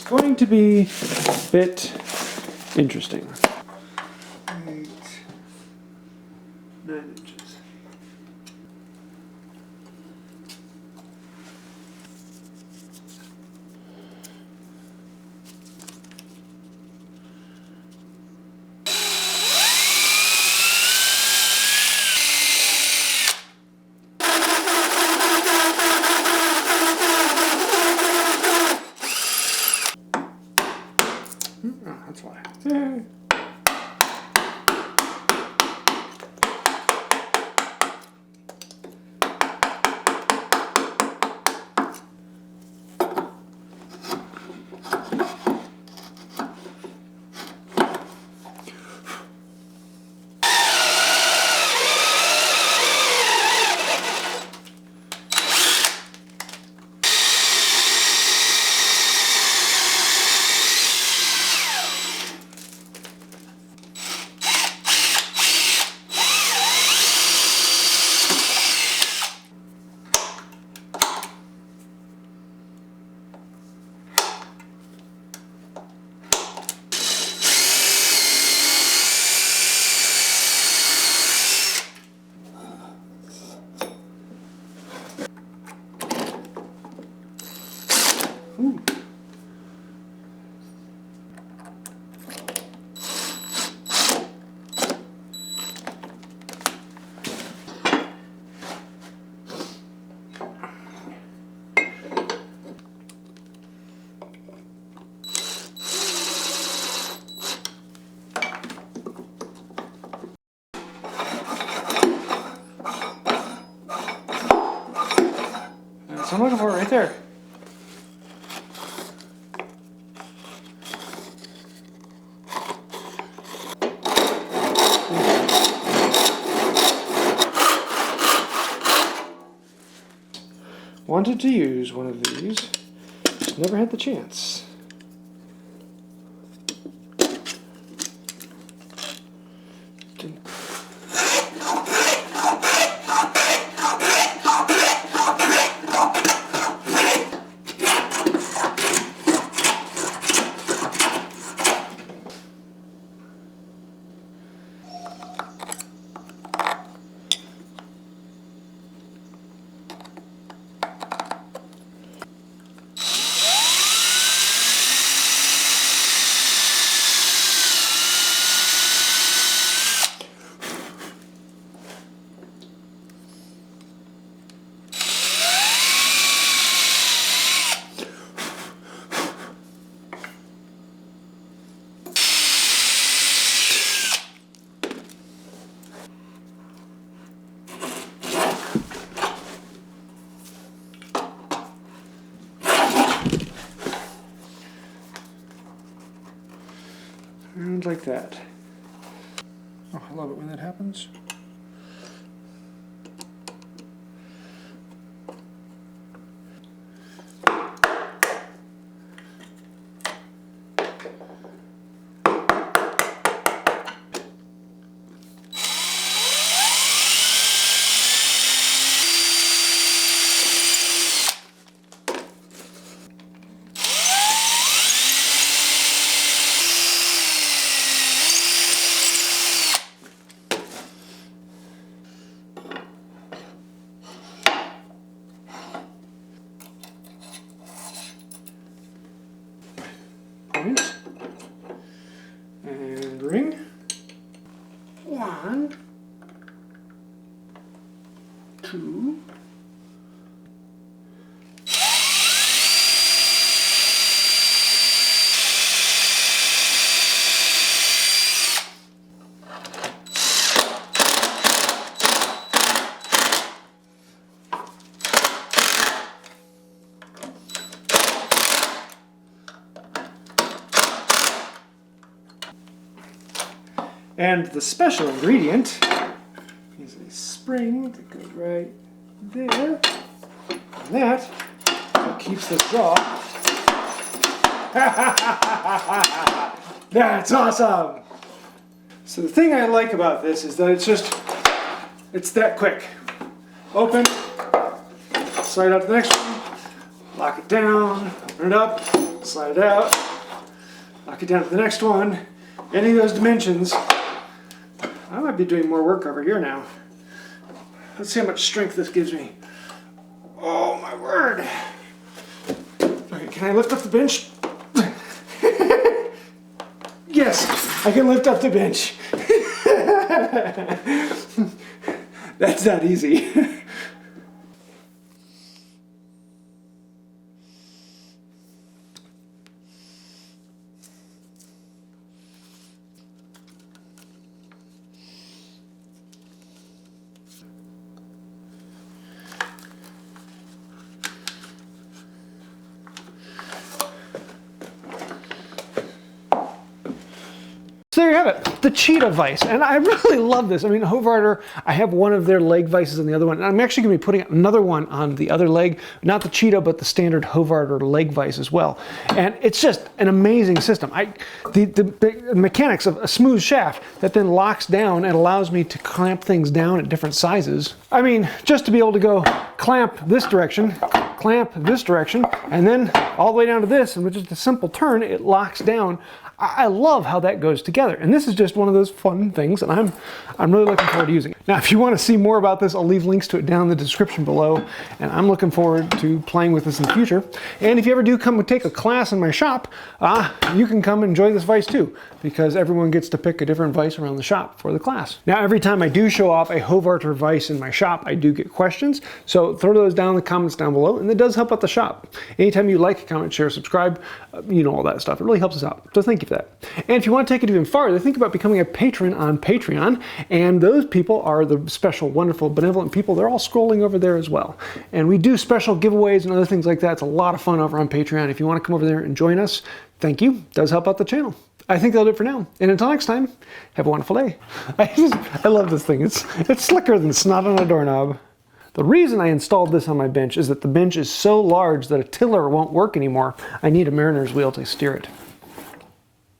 going to be a bit interesting. 8, 9 inches. Oh, that's why. Ooh. That's what I'm looking for right there. Wanted to use one of these, just never had the chance. And like that. Oh, I love it when that happens. Point and ring. 1, 2. And the special ingredient is a spring that goes right there. And that keeps the jaw. That's awesome! So the thing I like about this is that it's that quick. Open, slide out to the next one, lock it down, open it up, Slide it out. Knock it down to the next one. Any of those dimensions. I might be doing more work over here now. Let's see how much strength this gives me. Oh my word. Okay, can I lift up the bench? Yes, I can lift up the bench. That's not easy. So there you have it, the Cheetah vise. And I really love this. I mean, Hovarter, I have one of their leg vices on the other one. And I'm actually gonna be putting another one on the other leg, not the Cheetah, but the standard Hovarter leg vise as well. And it's just an amazing system. The mechanics of a smooth shaft that then locks down and allows me to clamp things down at different sizes. I mean, just to be able to go clamp this direction, clamp this direction, and then all the way down to this, and with just a simple turn, it locks down. I love how that goes together. And this is just one of those fun things, and I'm really looking forward to using it. Now, if you want to see more about this, I'll leave links to it down in the description below, and I'm looking forward to playing with this in the future. And if you ever do come and take a class in my shop, you can come enjoy this vise too, because everyone gets to pick a different vise around the shop for the class. Now, every time I do show off a Hovarter vise in my shop, I do get questions, so throw those down in the comments down below, and it does help out the shop. Anytime you like, comment, share, subscribe, you know, all that stuff. It really helps us out, so thank you for that. And if you want to take it even farther, think about becoming a patron on Patreon, and those people are the special, wonderful, benevolent people. They're all scrolling over there as well. And we do special giveaways and other things like that. It's a lot of fun over on Patreon. If you want to come over there and join us, thank you. It does help out the channel. I think that'll do it for now. And until next time, have a wonderful day. I love this thing. It's slicker than snot on a doorknob. The reason I installed this on my bench is that the bench is so large that a tiller won't work anymore. I need a mariner's wheel to steer it.